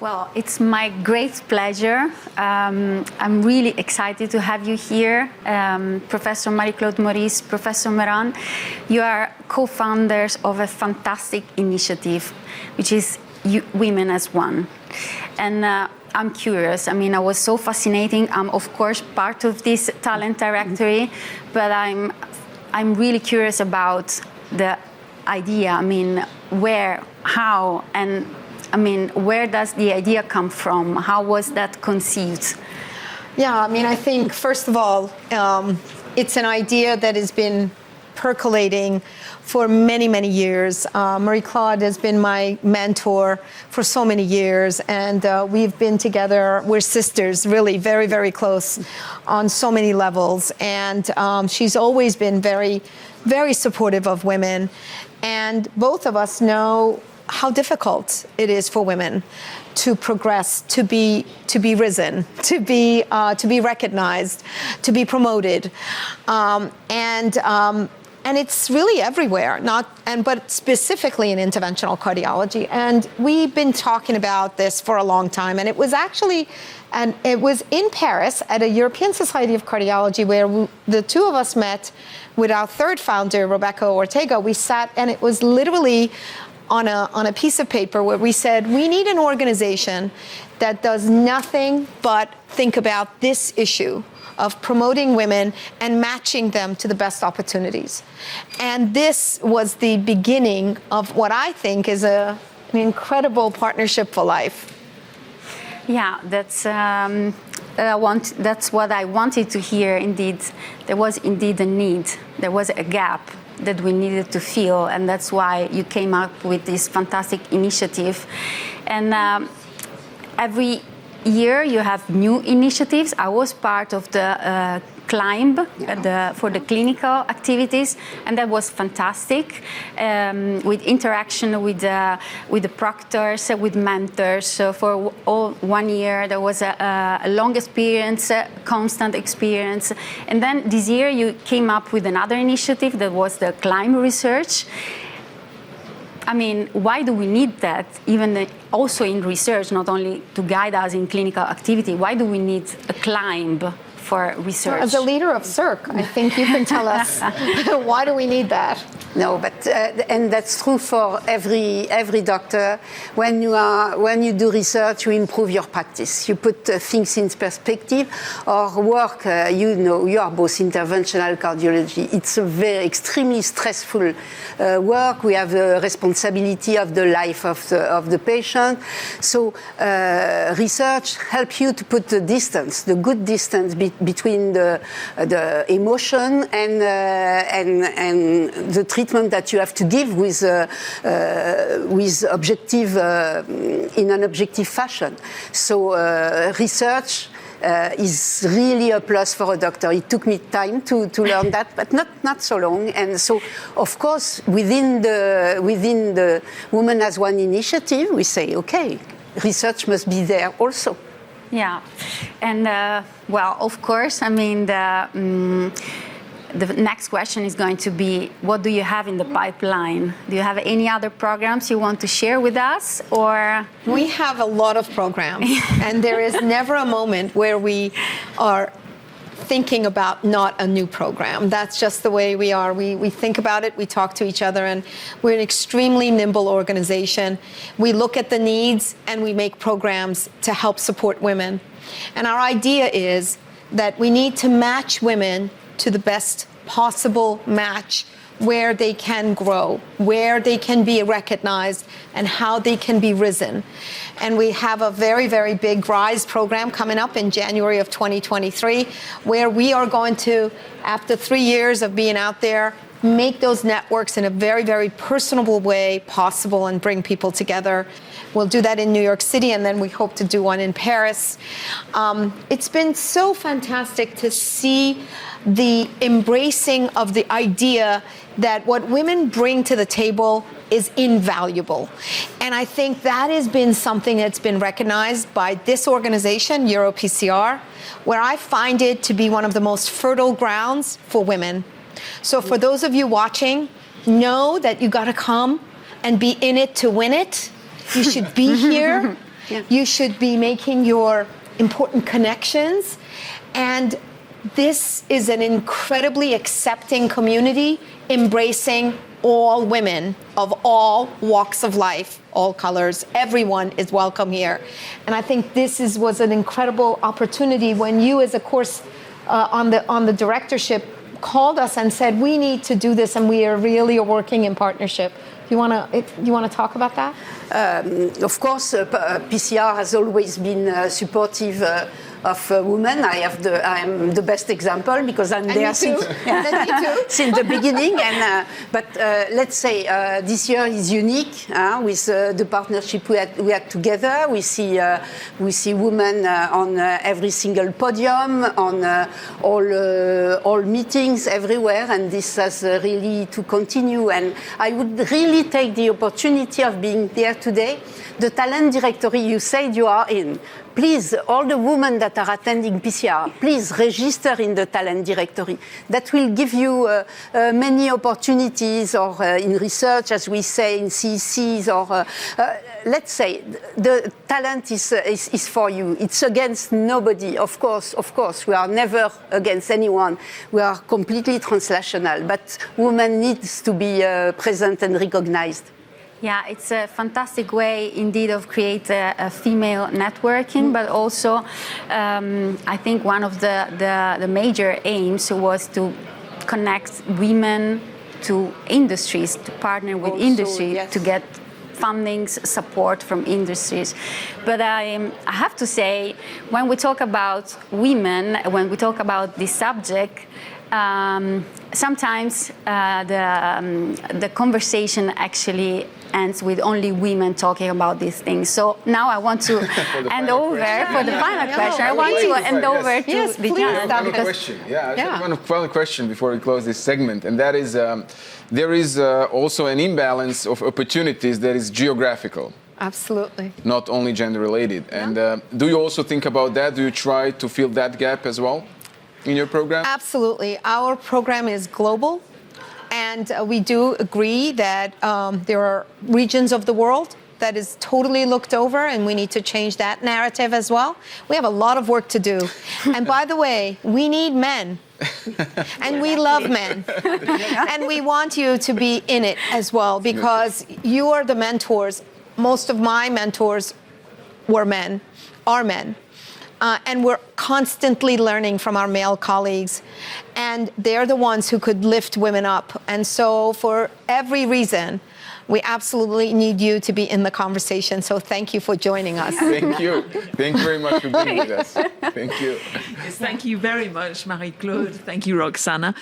Well, it's my great pleasure. I'm really excited to have you here, Professor Marie-Claude Morice, Professor Mehran. You are co-founders of a fantastic initiative, which is Women as One. And I'm curious. I mean, I was so fascinating. I'm, of course, part of this talent directory, but I'm really curious about the idea. I mean, where, how, and I mean, where does the idea come from? How was that conceived? Yeah, I mean, I think, first of all, it's an idea that has been percolating for many, many years. Marie-Claude has been my mentor for so many years, and we've been together. We're sisters, really, very, very close on so many levels. And she's always been very, very supportive of women. And both of us know how difficult it is for women to progress, to be risen, to be recognized, to be promoted, and it's really everywhere. But specifically in interventional cardiology. And we've been talking about this for a long time. And it was actually, it was in Paris at a European Society of Cardiology where the two of us met with our third founder, Rebecca Ortega. We sat, and it was literally on a piece of paper where we said, we need an organization that does nothing but think about this issue of promoting women and matching them to the best opportunities. And this was the beginning of what I think is an incredible partnership for life. Yeah, that's what I wanted to hear. Indeed, there was indeed a need. There was a gap that we needed to fill, and that's why you came up with this fantastic initiative. And every year you have new initiatives. I was part of the CLIMB for the clinical activities, and that was fantastic, with interaction with the proctors, with mentors. So for all 1 year there was a long experience, constant experience. And then this year you came up with another initiative that was the CLIMB research. I mean, why do we need that? Even also in research, not only to guide us in clinical activity, why do we need a CLIMB for research? As a leader of CIRC, I think you can tell us, why do we need that? No, but and that's true for every doctor. When you do research, you improve your practice. You put things in perspective. Our work, you are both interventional cardiology. It's a very extremely stressful work. We have the responsibility of the life of the patient. So research helps you to put the distance, the good distance between the emotion and the treatment that you have to give with objective in an objective fashion. So research is really a plus for a doctor. It took me time to learn that, but not so long. And so, of course, within the Women as One initiative, we say, okay, research must be there also. Yeah, and well, of course, I mean, the next question is going to be, what do you have in the pipeline? Do you have any other programs you want to share with us, or? We have a lot of programs, and there is never a moment where we are thinking about not a new program. That's just the way we are. We think about it, we talk to each other, and we're an extremely nimble organization. We look at the needs, and we make programs to help support women. And our idea is that we need to match women to the best possible match, where they can grow, where they can be recognized, and how they can be risen. And we have a very, very big RISE program coming up in January of 2023, where we are going to, after 3 years of being out there, make those networks in a very, very personable way possible and bring people together. We'll do that in New York City, and then we hope to do one in Paris. It's been so fantastic to see the embracing of the idea that what women bring to the table is invaluable. And I think that has been something that's been recognized by this organization, EuroPCR, where I find it to be one of the most fertile grounds for women. So for those of you watching, know that you got to come and be in it to win it. You should be here. Yeah. You should be making your important connections. And this is an incredibly accepting community, embracing all women of all walks of life, all colors. Everyone is welcome here. And I think this was an incredible opportunity when you, as a course on the directorship, called us and said, we need to do this, and we are really working in partnership. You want to talk about that? Of course, PCR has always been supportive of women. I am the best example because I'm there since the beginning. And but let's say this year is unique with the partnership we had together. We see women on every single podium, on all meetings everywhere, and this has really to continue. And I would really take the opportunity of being there today. The talent directory you said you are in. Please, all the women that are attending PCR, please register in the talent directory. That will give you many opportunities, or in research, as we say, in CECs, or let's say the talent is for you. It's against nobody, of course. We are never against anyone. We are completely translational, but women needs to be present and recognized. Yeah, it's a fantastic way indeed of create a female networking, but also I think one of the major aims was to connect women to industries, to partner with Also, industry, yes. to get fundings, support from industries. But I have to say, when we talk about women, when we talk about this subject, sometimes the conversation actually ends with only women talking about these things. So now I want to hand over for the final question. I want to hand over to Yes, please. Diana. One question. Yeah, I have one final question before we close this segment, and that is, there is also an imbalance of opportunities that is geographical. Absolutely. Not only gender-related. And do you also think about that? Do you try to fill that gap as well in your program? Absolutely. Our program is global, and we do agree that there are regions of the world that is totally looked over, and we need to change that narrative as well. We have a lot of work to do. And by the way, we need men. And we love men. And we want you to be in it as well, because you are the mentors. Most of my mentors are men. And we're constantly learning from our male colleagues. And they're the ones who could lift women up. And so for every reason, we absolutely need you to be in the conversation. So thank you for joining us. Thank you. Thank you very much for being with us. Thank you. Yes, thank you very much, Marie-Claude. Thank you, Roxana.